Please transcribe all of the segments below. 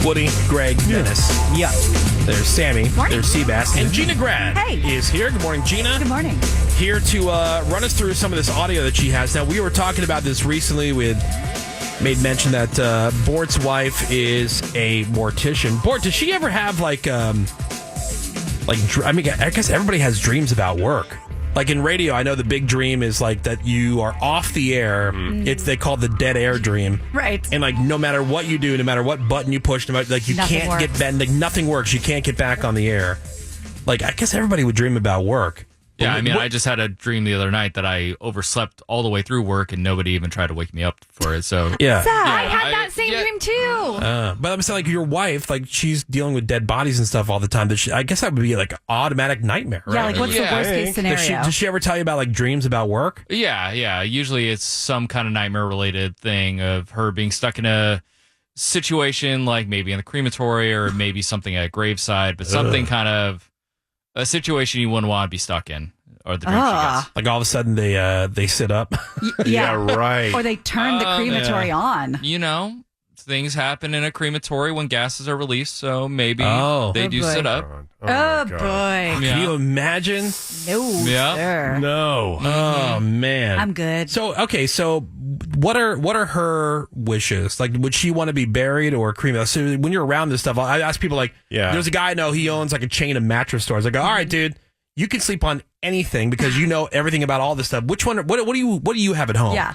Woody, Greg, Dennis. Yeah. There's Sammy. Morning. There's Seabass. And Gina Grad is here. Good morning, Gina. Good morning. Here to run us through some of this audio that she has. Now, we were talking about this recently. We had made mention that Bort's wife is a mortician. Bort, does she ever have I guess everybody has dreams about work. Like in radio, I know the big dream is like that you are off the air. They call it the dead air dream. Right. And like no matter what you do, no matter what button you push, no matter, like you Nothing can't works. get back, like nothing works. You can't get back on the air. Like I guess everybody would dream about work. Yeah, I mean, I just had a dream the other night that I overslept all the way through work and nobody even tried to wake me up for it. So Yeah. I had that same dream too. But I'm saying like your wife, like she's dealing with dead bodies and stuff all the time. I guess that would be like an automatic nightmare, right? Yeah, like what's the Yeah. worst case scenario? Does she ever tell you about like dreams about work? Yeah. Usually it's some kind of nightmare related thing of her being stuck in a situation like maybe in the crematory or maybe something at a graveside, but something kind of a situation you wouldn't want to be stuck in, or the dream she gets. Like all of a sudden they sit up. Yeah, right. Or they turn the crematory on. You know, things happen in a crematory when gases are released, so maybe they do boy. sit up. Oh, my God. boy. Can you imagine? No, Yeah. sir. No. Oh man, I'm good. So what are her wishes? Like, would she want to be buried or cremated? So when you're around this stuff, I ask people like, there's a guy I know, he owns like a chain of mattress stores. I go, all right, dude, you can sleep on anything because you know everything about all this stuff. Which one? What do you have at home? Yeah.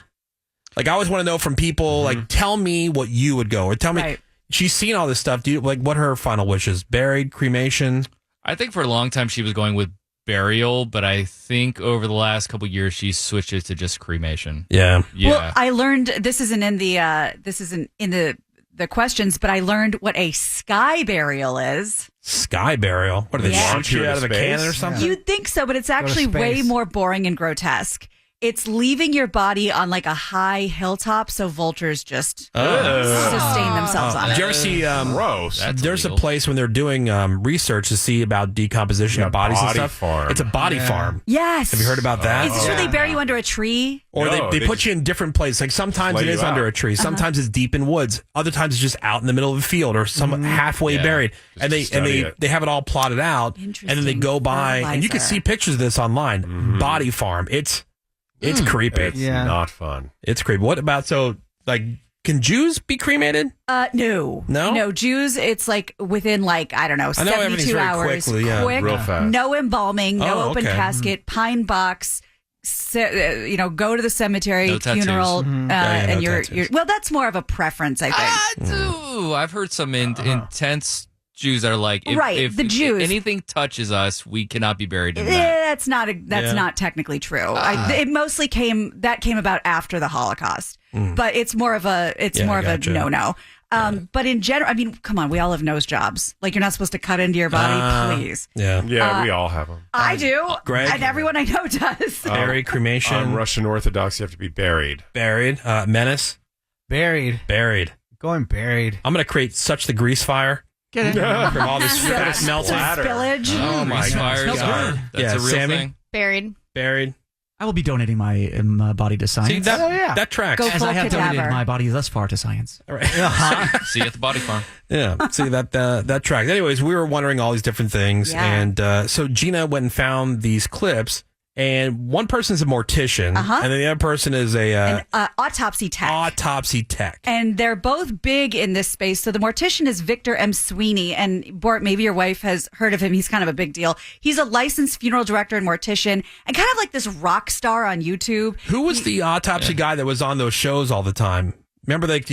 Like I always want to know from people. Like, tell me what you would go, or tell me. Right. She's seen all this stuff. Do you like what are her final wishes? Buried, cremation? I think for a long time she was going with burial, but I think over the last couple of years she switched it to just cremation. Yeah. Well, I learned this isn't in the questions, but I learned what a sky burial is. Sky burial? What are they shoot you out of a cannon or something? You'd think so, but it's actually way more boring and grotesque. It's leaving your body on like a high hilltop, so vultures just sustain themselves on Did it. you ever see? Gross. There's illegal. a place when they're doing research to see about decomposition of bodies and body stuff. farm. It's a body farm. Yes. Have you heard about that? Is it true they bury you under a tree? Or No, they they put you in different places. Like sometimes lay it is you under out. a tree. Sometimes it's deep in woods. Other times it's just out in the middle of a field or some halfway buried. And to study it. they have it all plotted out. And then they go by and you can see pictures of this online. Body farm. It's creepy. It's not fun. It's creepy. What about can Jews be cremated? No. No, Jews, it's like within I don't know, I know everything's 72 very hours. quickly, yeah. Quick, Real fast. no embalming, no open okay. casket, pine box, go to the cemetery, No tattoos. funeral, and no you're tattoos. well, that's more of a preference, I think. I've heard some intense Jews that are like, if the Jews. anything touches us, we cannot be buried in that. That's not technically true. It mostly came about after the Holocaust, but it's more of a gotcha. no. But in general, I mean, come on, we all have nose jobs. Like you're not supposed to cut into your body, please. Yeah. Yeah, we all have them. I do, Greg? and everyone I know does. Buried, cremation. Russian Orthodox, you have to be buried. Buried. Menace. Buried. Going buried. I'm going to create such the grease fire. Get it? From all this fat melting. Spillage. Oh my Grease fires God. are- that's Yeah, a real Sammy? thing. Buried. I will be donating my body to science. See, that tracks. Go as full I have cadaver. donated my body thus far to science. All right. See you at the body farm. Yeah. See, that tracks. Anyways, we were wondering all these different things. Yeah. And so Gina went and found these clips. And one person's a mortician. And then the other person is An autopsy tech. autopsy tech. And they're both big in this space. So the mortician is Victor M. Sweeney. And Bort, maybe your wife has heard of him. He's kind of a big deal. He's a licensed funeral director and mortician and kind of like this rock star on YouTube. Who was the autopsy guy that was on those shows all the time? Remember, like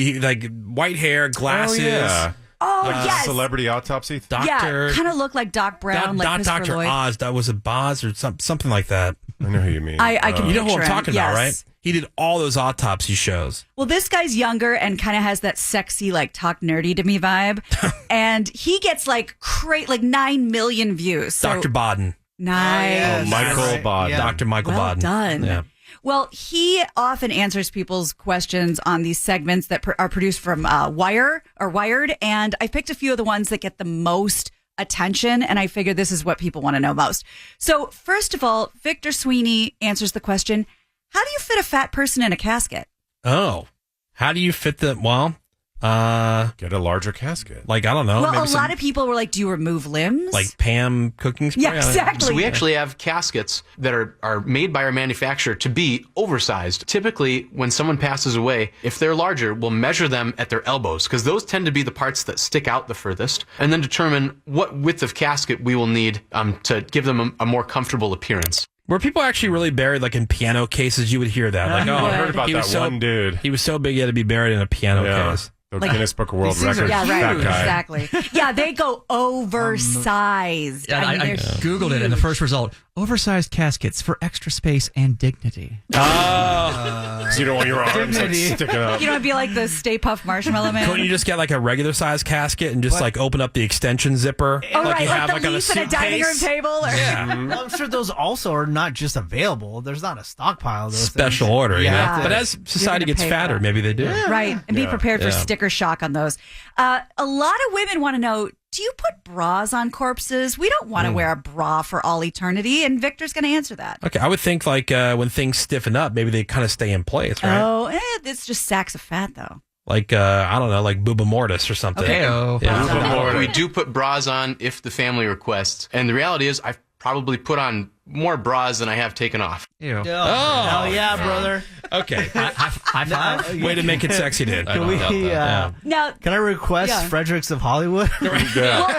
white hair, glasses. Oh, yeah. Oh, yes. Celebrity autopsy. Doctor. Yeah, kind of looked like Doc Brown, like not Christopher Dr. Lloyd. Oz. That was a Boz or something like that. I know who you mean. I can You know who I'm picture him. talking about, right? Yes. He did all those autopsy shows. Well, this guy's younger and kind of has that sexy, like talk nerdy to me vibe, and he gets like 9 million views. So, Dr. Bodden. Nice. Michael Bod. Yeah. Dr. Michael Well Bodden. done. Yeah. Well, he often answers people's questions on these segments that are produced from Wired, and I picked a few of the ones that get the most attention, and I figured this is what people want to know most. So, first of all, Victor Sweeney answers the question, how do you fit a fat person in a casket? Oh. How do you fit the... Well, Get a larger casket. Like, I don't know. Well, a lot of people were like, do you remove limbs? Like Pam cooking spray? Yeah, exactly. So we actually have caskets that are made by our manufacturer to be oversized. Typically, when someone passes away, if they're larger, we'll measure them at their elbows because those tend to be the parts that stick out the furthest, and then determine what width of casket we will need to give them a more comfortable appearance. Were people actually really buried like in piano cases? You would hear that. Like, I heard about that one dude. He was so big he had to be buried in a piano case. The Guinness Book of World Records. Yeah, right. That guy. Exactly. Yeah, they go oversized. Yeah, I Googled it, and the first result: oversized caskets for extra space and dignity. Oh, so you don't want your arms like, sticking up. You know, it'd be like the Stay Puft Marshmallow Man. Couldn't you just get like a regular size casket and just like open up the extension zipper? Oh, like right, you like have the like on a leaf at a dining room suitcase? table. Or... Yeah. Well, I'm sure those also are not just available. There's not a stockpile of those Special things. order, Yeah. But as society You're gets gonna pay for fatter, that. maybe they do. Right, and be prepared for sticker shock on those. A lot of women want to know, do you put bras on corpses? We don't want to wear a bra for all eternity, and Victor's going to answer that. Okay, I would think like when things stiffen up, maybe they kind of stay in place, right? Oh, it's just sacks of fat, though. Like, I don't know, like booba mortis or something. Okay. Yeah. We do put bras on if the family requests, and the reality is I've probably put on more bras than I have taken off. Ew. Oh, hell yeah, brother. Okay. High five. Way to make it sexy, dude. Can we, Now, can I request Yeah. Fredericks of Hollywood? well,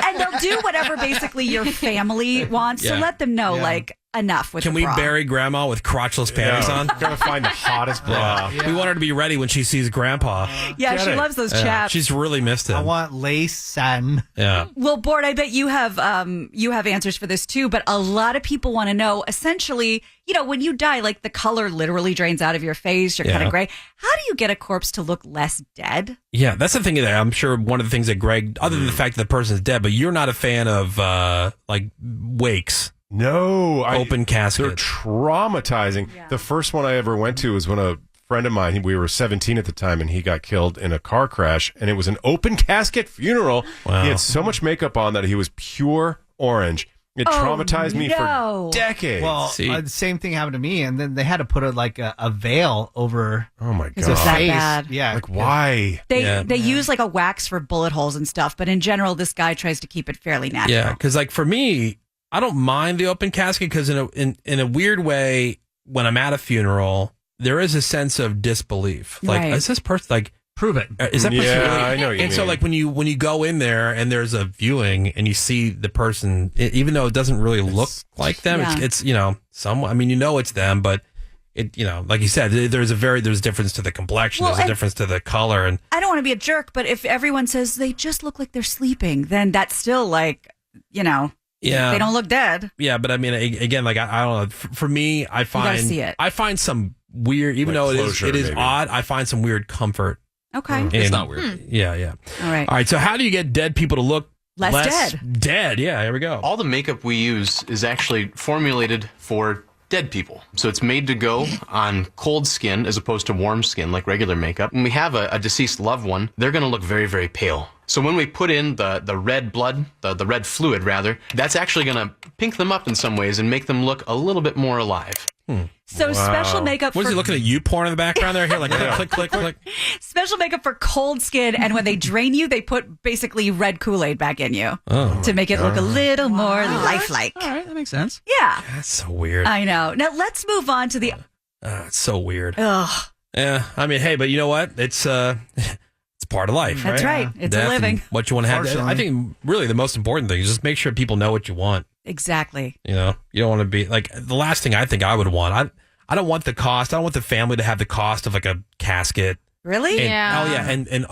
and they'll do whatever basically your family wants. So Yeah. let them know, like, enough with Can the we bra. bury grandma with crotchless panties on? Gotta find the hottest bra. We want her to be ready when she sees grandpa. Yeah, Get she it. loves those chaps. She's really missed him. I want lace satin. Yeah. Well, Bort, I bet you have answers for this too, but a lot of people want to know, essentially, you know, when you die, like the color literally drains out of your face, you're kind Yeah. of gray. How do you get a corpse to look less dead? Yeah, that's the thing that I'm sure one of the things that Greg, other than the fact that the person's dead, but you're not a fan of like wakes. No. Open casket. They're traumatizing. Yeah. The first one I ever went to was when a friend of mine, we were 17 at the time, and he got killed in a car crash, and it was an open casket funeral. Wow. He had so much makeup on that he was pure orange. It traumatized me no. for decades. Well, See. the same thing happened to me, and then they had to put a veil over oh my Because it was God. that face. bad. Yeah, Like, why? They use like a wax for bullet holes and stuff, but in general, this guy tries to keep it fairly natural. Yeah, because like for me, I don't mind the open casket because in a weird way, when I'm at a funeral, there is a sense of disbelief. Like, Right. is this person like? Prove it. Is that person Yeah, really? I know what you and so, mean. like when you go in there and there's a viewing and you see the person, even though it doesn't really look like them, Yeah. it's you know some. I mean, you know it's them, but it like you said, there's a difference to the complexion. Well, there's a and- difference to the color, and I don't want to be a jerk, but if everyone says they just look like they're sleeping, then that's still like, you know, yeah, they don't look dead. yeah. But I mean, again, like I don't know. For me, I find see it. I find some weird, even Like though closure, it is maybe. odd. I find some weird comfort. Okay. It's in- not weird. Yeah, yeah. All right. All right. So how do you get dead people to look Less dead? Yeah. Here we go. All the makeup we use is actually formulated for dead people. So it's made to go on cold skin as opposed to warm skin like regular makeup. When we have a deceased loved one, they're going to look very, very pale. So when we put in the red blood, the red fluid rather, that's actually going to pink them up in some ways and make them look a little bit more alive. So special makeup What for is he looking at? You porn in the background there? Here, like click, click, click. special makeup for cold skin, and when they drain you, they put basically red Kool-Aid back in you to make it look a little more lifelike. All right, that makes sense. Yeah, That's so weird. I know. Now let's move on to the. It's so weird. Ugh, Yeah. I mean, hey, but you know what? It's it's part of life. that's right. It's a Death living. and what you want to have. Unfortunately. I think really the most important thing is just make sure people know what you want. Exactly. You know, you don't want to be like the last thing I think I would want. I don't want the cost. I don't want the family to have the cost of like a casket. Really? And, Yeah. Oh yeah, and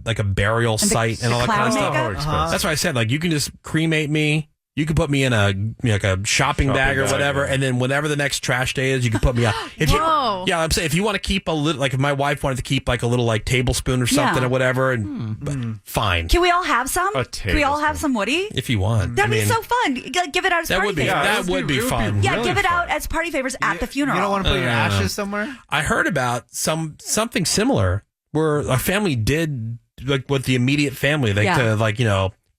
like a burial And the- site and the all that kind of clown stuff. makeup? Oh, expensive. That's why I said like you can just cremate me. You can put me in a like a shopping bag or bag, whatever, yeah. and then whenever the next trash day is, you can put me out. If you, Whoa. yeah, I'm saying if you want to keep a little, like if my wife wanted to keep like a little like tablespoon or something Yeah. or whatever, and but fine Can we all have some? A Can we all have tablespoon. some Woody? if you want. That'd I be mean, so fun. Give it out as that party would be favors. that would be fun. Yeah, really give it fun. out as party favors at the funeral. You don't want to put your ashes somewhere? I heard about something similar where a family did like with the immediate family, like Yeah. to like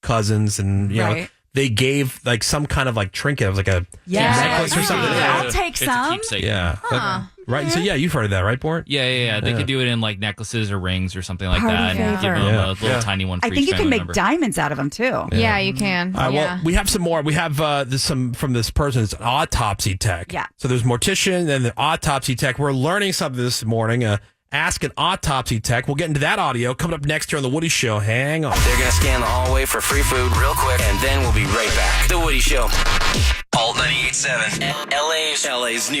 cousins and you know. Right. They gave like some kind of like trinket. It was like a Yeah. necklace or something. I'll take It's a some. keepsake. Yeah. Huh. Right. So, yeah, you've heard of that, right, Bort? Yeah. They could do it in like neccessits or rings or something like Party that. And favor. give them a little tiny one for I think each you can family make member. diamonds out of them too. Yeah, you can. Well, we have some more. We have some from this person. It's autopsy tech. Yeah. So there's mortician and the autopsy tech. We're learning something this morning. Ask an autopsy tech. We'll get into that audio coming up next here on The Woody Show. Hang on. They're going to scan the hallway for free food real quick, and then we'll be right back. The Woody Show. Alt 98.7. LA's new